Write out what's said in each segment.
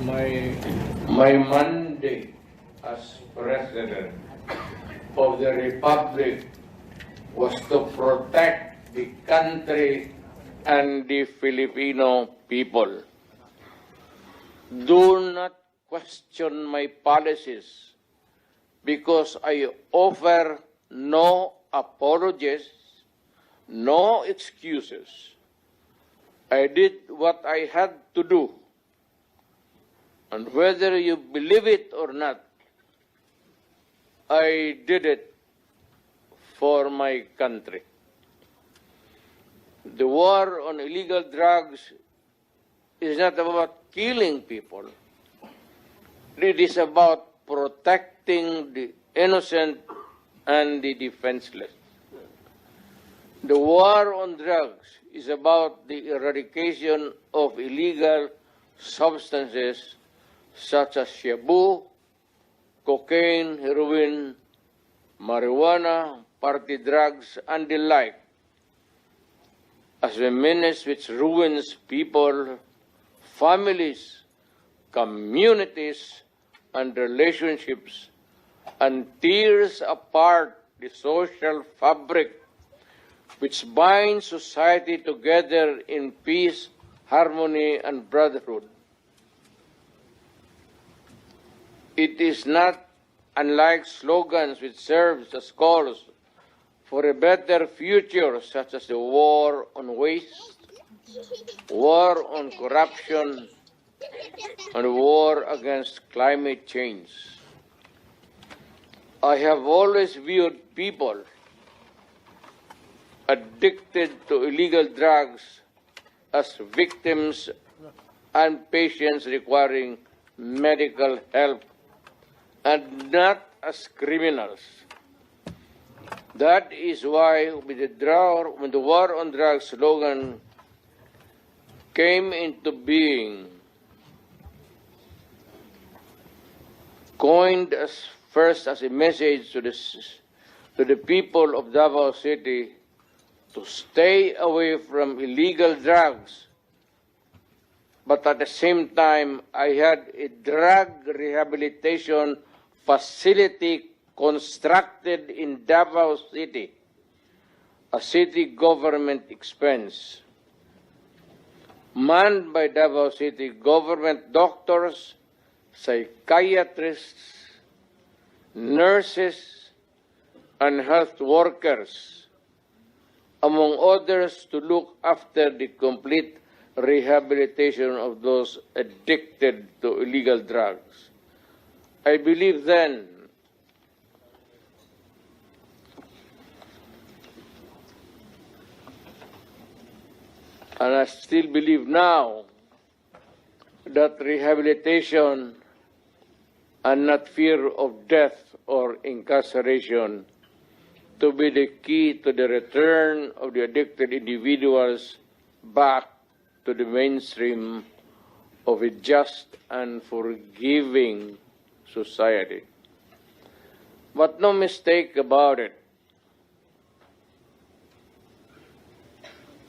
My mandate as President of the Republic was to protect the country and the Filipino people. Do not question my policies because I offer no apologies, no excuses. I did what I had to do. And whether you believe it or not, I did it for my country. The war on illegal drugs is not about killing people. It is about protecting the innocent and the defenseless. The war on drugs is about the eradication of illegal substances such as shabu, cocaine, heroin, marijuana, party drugs, and the like, as a menace which ruins people, families, communities, and relationships, and tears apart the social fabric which binds society together in peace, harmony, and brotherhood. It is not unlike slogans which serve as calls for a better future, such as the war on waste, war on corruption, and war against climate change. I have always viewed people addicted to illegal drugs as victims and patients requiring medical help, and not as criminals. That is why when the war on drugs slogan came into being, coined first as a message to the people of Davao City to stay away from illegal drugs, but at the same time, I had a drug rehabilitation facility constructed in Davao City, a city government expense, manned by Davao City government doctors, psychiatrists, nurses, and health workers, among others, to look after the complete rehabilitation of those addicted to illegal drugs. I believe then and I still believe now that rehabilitation and not fear of death or incarceration to be the key to the return of the addicted individuals back to the mainstream of a just and forgiving society. But no mistake about it,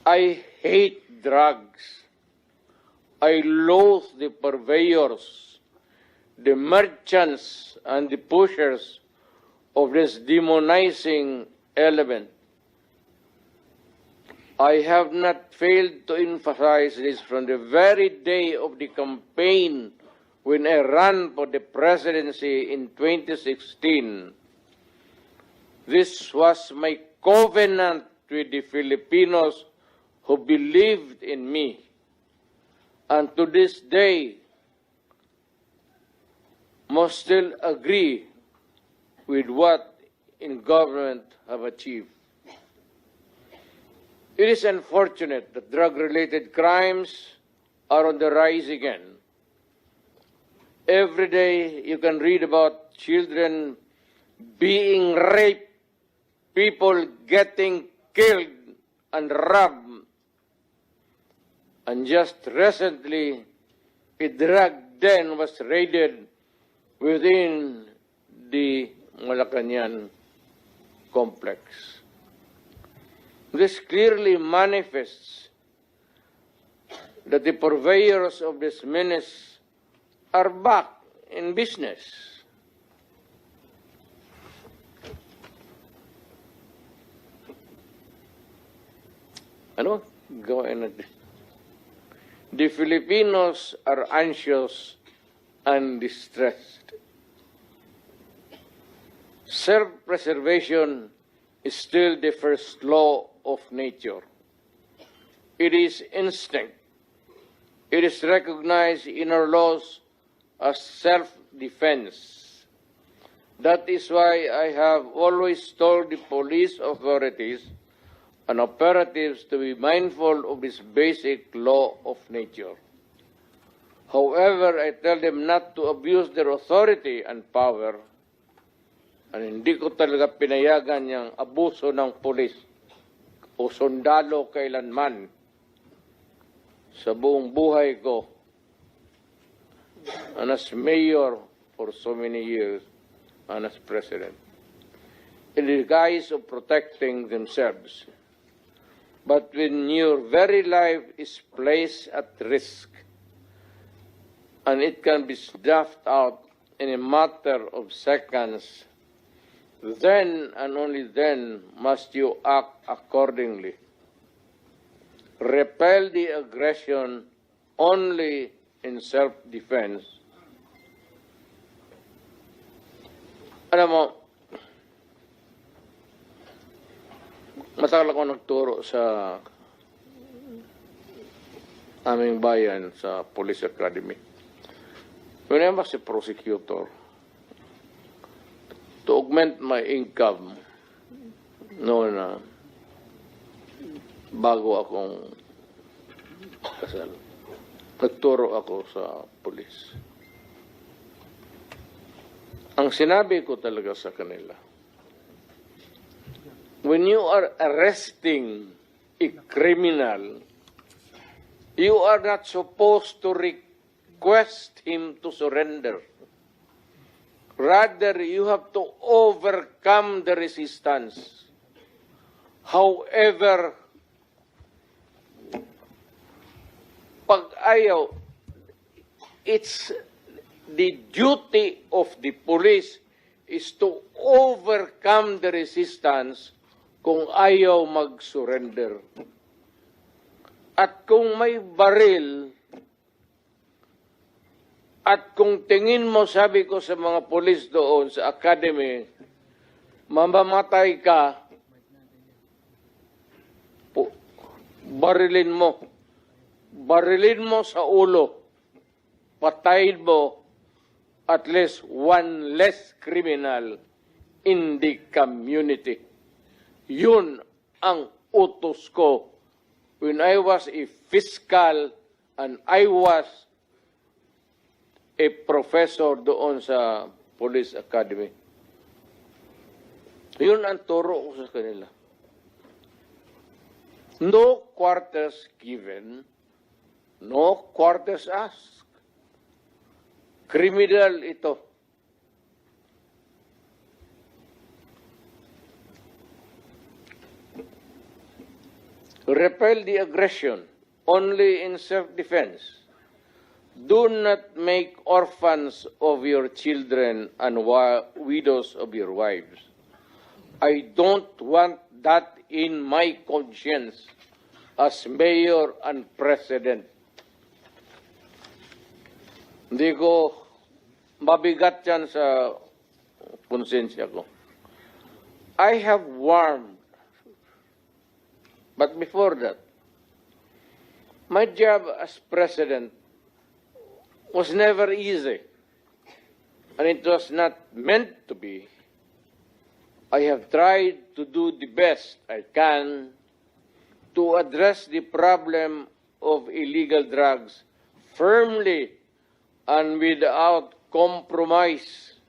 I hate drugs. I loathe the purveyors, the merchants, and the pushers of this demonizing element. I have not failed to emphasize this from the very day of the campaign when I ran for the presidency in 2016. This was my covenant with the Filipinos who believed in me. And to this day, must still agree with what in government have achieved. It is unfortunate that drug-related crimes are on the rise again. Every day you can read about children being raped, people getting killed and robbed. And just recently, a drug den was raided within the Malacañang complex. This clearly manifests that the purveyors of this menace are back in business. Ano? Gawin natin. The Filipinos are anxious and distressed. Self-preservation is still the first law of nature. It is instinct. It is recognized in our laws as self-defense. That is why I have always told the police authorities and operatives to be mindful of this basic law of nature. However, I tell them not to abuse their authority and power, and hindi ko talaga pinayagan yung abuso ng pulis o sundalo kailanman sa buong buhay ko, and as mayor for so many years, and as president, in the guise of protecting themselves. But when your very life is placed at risk, and it can be snuffed out in a matter of seconds, then and only then must you act accordingly. Repel the aggression only in self-defense. Alam mo, matagal ako nagturo sa aming bayan sa Police Academy. When I was a prosecutor, to augment my income, noon na bago akong kasal, nagturo ako sa pulis. Ang sinabi ko talaga sa kanila, when you are arresting a criminal, you are not supposed to request him to surrender. Rather, you have to overcome the resistance. However, pag ayaw, it's the duty of the police is to overcome the resistance kung ayaw mag-surrender. At kung may baril, at kung tingin mo, sabi ko sa mga pulis doon sa academy, mamamatay ka, barilin mo. Barilin mo sa ulo. Patayin mo at least one less criminal in the community. Yun ang utos ko when I was a fiscal and I was a professor doon sa Police Academy. Yun ang turo ko sa kanila. No quarters given, no quarters asked. Criminal ito. Repel the aggression only in self-defense. Do not make orphans of your children and widows of your wives. I don't want that in my conscience as mayor and president. Hindi ko mabigat yan sa konsensya ko. I have warned, but before that, my job as president was never easy, and it was not meant to be. I have tried to do the best I can to address the problem of illegal drugs firmly and without compromise.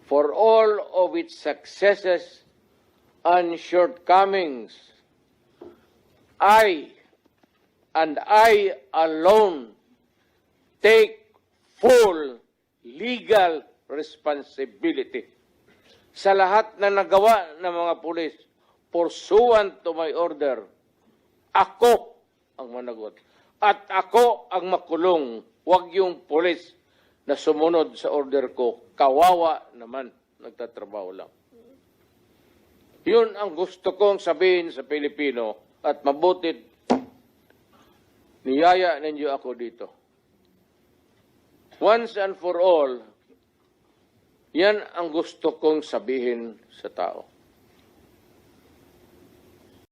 For all of its successes and shortcomings, I alone take full legal responsibility sa lahat na nagawa ng mga pulis pursuant to my order. Ako ang managot. at ako ang makulong, wag yung pulis na sumunod sa order ko. Kawawa naman, nagtatrabaho lang. Yun ang gusto kong sabihin sa Pilipino at mabutit niyaya ninyo ako dito. Once and for all, yan ang gusto kong sabihin sa tao.